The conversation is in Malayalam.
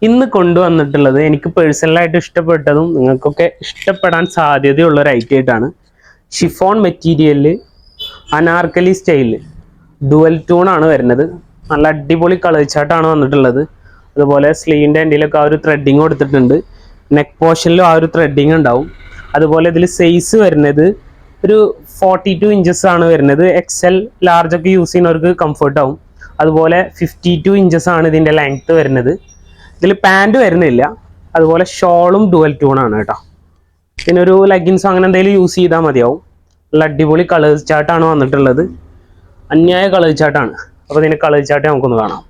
ഇന്ന് കൊണ്ടുവന്നിട്ടുള്ളത് എനിക്ക് പേഴ്സണലായിട്ട് ഇഷ്ടപ്പെട്ടതും നിങ്ങൾക്കൊക്കെ ഇഷ്ടപ്പെടാൻ സാധ്യതയുള്ള ഒരു ഐറ്റം ആയിട്ടാണ്. ഷിഫോൺ മെറ്റീരിയലിൽ അനാർക്കലി സ്റ്റൈലിൽ ഡുവൽ ടൂൺ ആണ് വരുന്നത്. നല്ല അടിപൊളി കളർ ചാർട്ടാണ് വന്നിട്ടുള്ളത്. അതുപോലെ സ്ലീവിൻ്റെ എൻഡിലൊക്കെ ആ ഒരു ത്രെഡിങ് കൊടുത്തിട്ടുണ്ട്. നെക്ക് പോർഷനിലും ആ ഒരു ത്രെഡിങ് ഉണ്ടാവും. അതുപോലെ ഇതിൽ സൈസ് വരുന്നത് ഒരു 42 ഇഞ്ചസ് ആണ് വരുന്നത്. XL ലാർജ് ഒക്കെ യൂസ് ചെയ്യുന്നവർക്ക് കംഫർട്ട് ആവും. അതുപോലെ 52 ഇഞ്ചസ് ആണ് ഇതിൻ്റെ ലെങ്ത്ത് വരുന്നത്. ഇതിൽ പാൻറ് വരുന്നില്ല. അതുപോലെ ഷോളും ഡുവൽ ടൂൺ ആണ് കേട്ടോ. പിന്നെ ഒരു ലെഗിൻസോ അങ്ങനെ എന്തെങ്കിലും യൂസ് ചെയ്താൽ മതിയാവും. നല്ല അടിപൊളി കളർ ചാർട്ടാണ് വന്നിട്ടുള്ളത്. അന്യായ കളർ ചാർട്ടാണ്. അപ്പോൾ ഇതിൻ്റെ കളർ ചാർട്ട് നമുക്കൊന്ന് കാണാം.